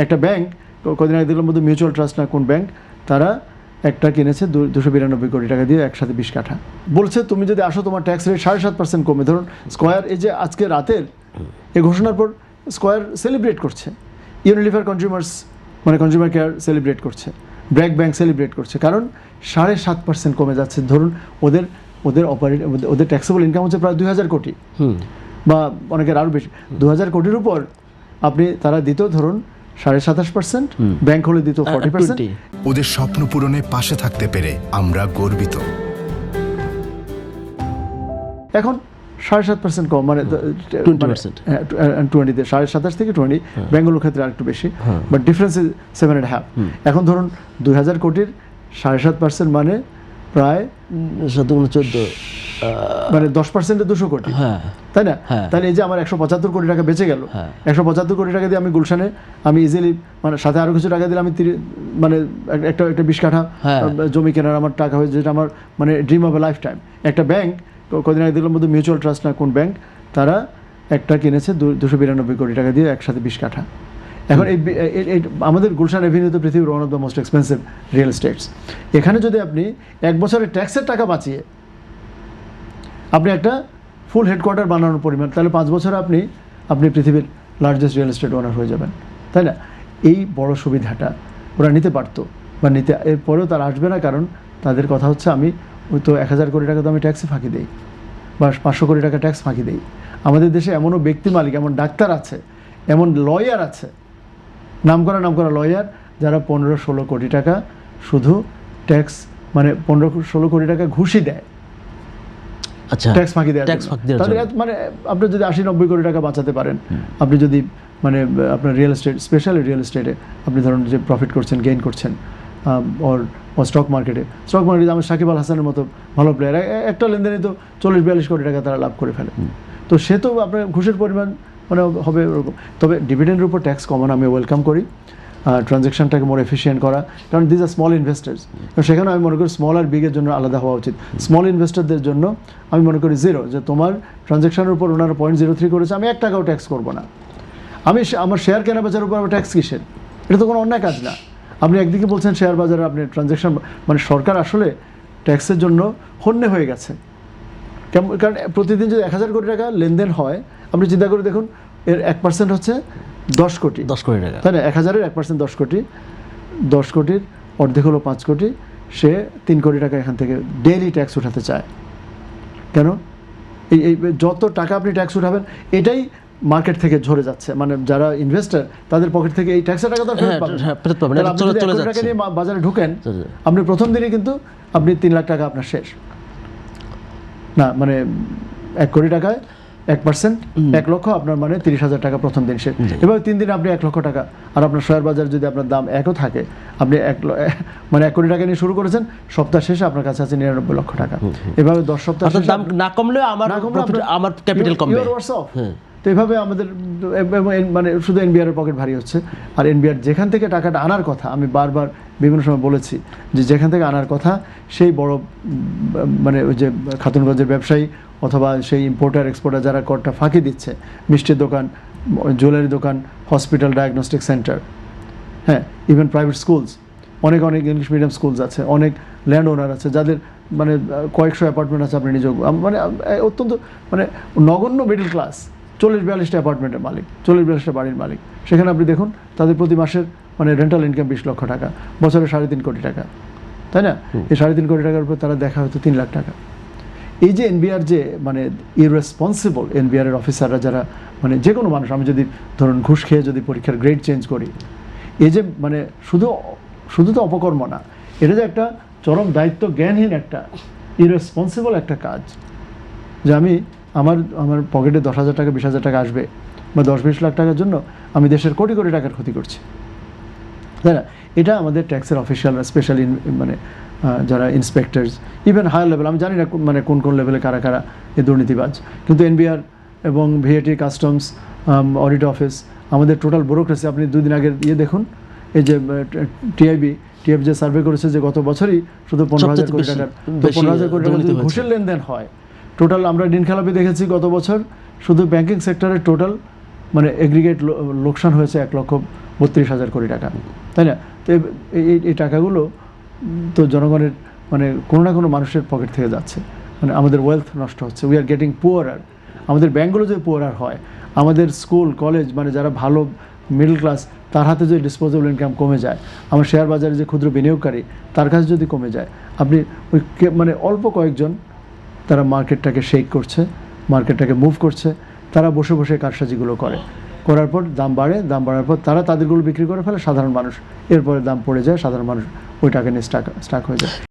একটা ব্যাংক কদিন আগে দেখলাম মধ্যে মিউচুয়াল ট্রাস্ট না কোন ব্যাংক, তারা একটা কিনেছে 292 কোটি টাকা দিয়ে একসাথে 20 কাঠা। বলছে তুমি যদি আসো তোমার ট্যাক্স রেট 7.5% কমে। ধরুন স্কয়ার এই যে আজকে রাতের এই ঘোষণার পর স্কয়ার সেলিব্রেট করছে, ইউনিলিভার কনজিউমার কেয়ার সেলিব্রেট করছে, ব্র্যাক ব্যাংক সেলিব্রেট করছে, কারণ 7.5% কমে যাচ্ছে। ধরুন ওদের ট্যাক্সেবল ইনকাম হচ্ছে প্রায় 2000 কোটি বা অনেকের আরও বেশি, 2000 কোটির উপর আপনি তারা দিত ধরুন 27.5%, ব্যাংক হলে দিত 40%। ওদের স্বপ্ন পূরণে পাশে থাকতে পেরে আমরা গর্বিত। এখন 7.5% কম, মানে 20%, 20 27 থেকে 20, ব্যাঙ্গালোর ক্ষেত্রে আরেকটু বেশি, বাট ডিফারেন্স ইজ 7.5। এখন ধরুন 2000 কোটির 7.5% মানে প্রায় 14 মানে 10%-এ 200 কোটি, তাই না? তাহলে এই যে আমার 175 কোটি টাকা বেঁচে গেল, 175 কোটি টাকা দিয়ে আমি গুলশানে আমি ইজিলি, মানে সাথে আরও কিছু টাকা দিলে আমি মানে একটা 20 কাঠা জমি কেনার আমার টাকা হয়েছে, যেটা আমার মানে dream of A life time. একটা ব্যাংক কদিন আগে দেখলাম মধ্যে মিউচুয়াল ট্রাস্ট না কোন ব্যাংক, তারা একটা কিনেছে 292 কোটি টাকা দিয়ে একসাথে 20 কাঠা। এখন এই আমাদের গুলশান এভিনিউ তো পৃথিবীর one of the most expensive real estates. এখানে যদি আপনি এক বছরের ট্যাক্সের টাকা বাঁচিয়ে আপনি একটা ফুল হেডকোয়ার্টার বানানোর পরিমাণ, তাহলে 5 বছরে আপনি পৃথিবীর লার্জেস্ট রিয়েল এস্টেট ওনার হয়ে যাবেন, তাই না? এই বড় সুবিধাটা ওরা নিতে পারতো বা এরপরেও তারা আসবে না, কারণ তাদের কথা হচ্ছে আমি ওই তো 1000 কোটি টাকা তো আমি ট্যাক্সে ফাঁকি দিই বা 500 কোটি টাকা ট্যাক্স ফাঁকি দিই। আমাদের দেশে এমনও ব্যক্তি মালিক, এমন ডাক্তার আছে, এমন লয়ার আছে, নামকরা লয়ার, যারা 15-16 কোটি টাকা শুধু ট্যাক্স, মানে 15-16 কোটি টাকা ঘুষি দেয় ট্যাক্স ফাঁকি দেয়। তাদের মানে আপনি যদি 80-90 কোটি টাকা বাঁচাতে পারেন, আপনি যদি মানে আপনার রিয়েল এস্টেট, স্পেশালি রিয়েল এস্টেটে আপনি ধরুন যে প্রফিট করছেন, গেইন করছেন, ওর স্টক মার্কেটে আমার সাকিব আল হাসানের মতো ভালো প্লেয়ার একটা লেনদেনে তো 40-42 কোটি টাকা তারা লাভ করে ফেলে। তো সে তো আপনার ঘুষের পরিমাণ মানে হবে ওরকম। তবে ডিভিডেন্ডের উপর ট্যাক্স কমানো আমি ওয়েলকাম করি, ট্রানজ্যাকশনটাকে মোর এফিসিয়েন্ট করা, কারণ দিস আর স্মল ইনভেস্টার্স। সেখানে আমি মনে করি স্মল আর বিগের জন্য আলাদা হওয়া উচিত। স্মল ইনভেস্টারদের জন্য আমি মনে করি 0, যে তোমার ট্রানজ্যাকশনের উপর ওনারা 0.03 করেছে, আমি 1 টাকাও ট্যাক্স করবো না। আমার শেয়ার কেনা বেচার উপর আমার ট্যাক্স কিসের? এটা তো কোনো অন্যায় কাজ না। আপনি একদিকে বলছেন শেয়ার বাজারে আপনি ট্রানজ্যাকশন, মানে সরকার আসলে ট্যাক্সের জন্য হন্যে হয়ে গেছে। কারণ প্রতিদিন যদি 1000 কোটি টাকা লেনদেন হয়, আপনি চিন্তা করে দেখুন, এর 1% হচ্ছে 10 কোটি টাকা, তাই না? 1000-এর 1% 10 কোটি, 10 কোটির অর্ধেক হলো 5 কোটি, সে 3 কোটি টাকা এখান থেকে ডেইলি ট্যাক্স উঠাতে চায়। কেন? এই যত টাকা আপনি ট্যাক্স উঠাবেন এটাই মার্কেট থেকে ঝরে যাচ্ছে, মানে যারা ইনভেস্টার তাদের পকেট থেকে এই ট্যাক্সের টাকা তো ফেরত পাবেন। আপনি যদি 1 কোটি টাকা নিয়ে বাজারে ঢুকেন, আপনি প্রথম দিনে কিন্তু আপনি 3 লাখ টাকা আপনার শেষ না, মানে 1 কোটি টাকায় 1%, 1 লক্ষ আপনার মানে 30,000 টাকা প্রথম দিন শেষ। এবার 3 দিনে আপনি 1 লক্ষ টাকা, আর আপনার শেয়ার বাজার যদি আপনার দাম 1ও থাকে, আপনি 1 কোটি টাকা নিয়ে শুরু করেছেন, সপ্তাহ শেষে আপনার কাছে আছে 99 লক্ষ টাকা। এভাবে 10 সপ্তাহ দাম না কমলে আমার ক্যাপিটাল কমবে। তো এইভাবে আমাদের মানে শুধু এনবিআর পকেট ভারী হচ্ছে। আর এনবিআর যেখান থেকে টাকাটা আনার কথা, আমি বারবার বিভিন্ন সময় বলেছি যে যেখান থেকে আনার কথা, সেই বড় মানে ওই যে খাতুনগঞ্জের ব্যবসায়ী অথবা সেই ইম্পোর্টার এক্সপোর্টার যারা করটা ফাঁকি দিচ্ছে, মিষ্টির দোকান, জুয়েলারি দোকান, হসপিটাল, ডায়াগনস্টিক সেন্টার, হ্যাঁ, ইভেন প্রাইভেট স্কুলস, অনেক ইংলিশ মিডিয়াম স্কুলস আছে, অনেক ল্যান্ড ওনার আছে যাদের মানে কয়েকশো অ্যাপার্টমেন্ট আছে, আপনি নিজেও মানে অত্যন্ত মানে নগণ্য মিডল ক্লাস, 40-42টা অ্যাপার্টমেন্টের মালিক, 40-42টা বাড়ির মালিক। সেখানে আপনি দেখুন তাদের প্রতি মাসের মানে রেন্টাল ইনকাম 20 লক্ষ টাকা, বছরে 3.5 কোটি টাকা, তাই না? এই 3.5 কোটি টাকার উপর তারা দেখা হয়তো 3 লাখ টাকা। এই যে এনবিআর যে মানে ইররেসপন্সিবল এনবিআরের অফিসাররা যারা, মানে যে কোনো মানুষ, আমি যদি ধরুন ঘুষ খেয়ে যদি পরীক্ষার গ্রেড চেঞ্জ করি, এই যে মানে শুধু তো অপকর্ম না, এটা যে একটা চরম দায়িত্ব জ্ঞানহীন একটা ইররেসপন্সিবল একটা কাজ, যে আমি আমার পকেটে 10,000 টাকা 20,000 টাকা আসবে বা 10-20 লাখ টাকার জন্য আমি দেশের কোটি কোটি টাকার ক্ষতি করছি, তাই না? এটা আমাদের ট্যাক্সের অফিসিয়ালরা, স্পেশালি মানে যারা ইন্সপেক্টরস, ইভেন হায়ার লেভেল, আমি জানি না মানে কোন লেভেলে কারা এই দুর্নীতিবাজ, কিন্তু এনবিআর এবং ভিএটি, কাস্টমস, অডিট অফিস, আমাদের টোটাল ব্যুরোক্রেসি, আপনি 2 দিন আগের দেখুন, এই যে টিআইবি যে সার্ভে করেছে যে গত বছরই শুধু 15,000 কোটি টাকার, 15,000 কোটি টাকা যদি ঘুষের লেনদেন হয়, টোটাল আমরা দিন খেলাপি দেখেছি গত বছর শুধু ব্যাংকিং সেক্টরের টোটাল মানে এগ্রিগেট লোকসান হয়েছে 1,32,000 কোটি টাকা, তাই না? তো এই টাকাগুলো তো জনগণের মানে কোনো না কোনো মানুষের পকেট থেকে যাচ্ছে, মানে আমাদের ওয়েলথ নষ্ট হচ্ছে, উই আর গেটিং পুয়ারার। আমাদের ব্যাঙ্কগুলো যদি পুয়ারার হয়, আমাদের স্কুল কলেজ মানে যারা ভালো মিডল ক্লাস তার হাতে যদি ডিসপোজেবল ইনকাম কমে যায়, আমার শেয়ার বাজারে যে ক্ষুদ্র বিনিয়োগকারী তার কাছে যদি কমে যায়, আপনি ওই মানে অল্প কয়েকজন তারা মার্কেটটাকে শেক করছে, মার্কেটটাকে মুভ করছে, তারা বসে বসে কারসাজিগুলো করার পর দাম বাড়ে, দাম বাড়ার পর তারা তাদেরগুলো বিক্রি করে ফেলে, সাধারণ মানুষ এরপরে দাম পড়ে যায়, সাধারণ মানুষ ওই টাকা নিয়ে স্টাক হয়ে যায়।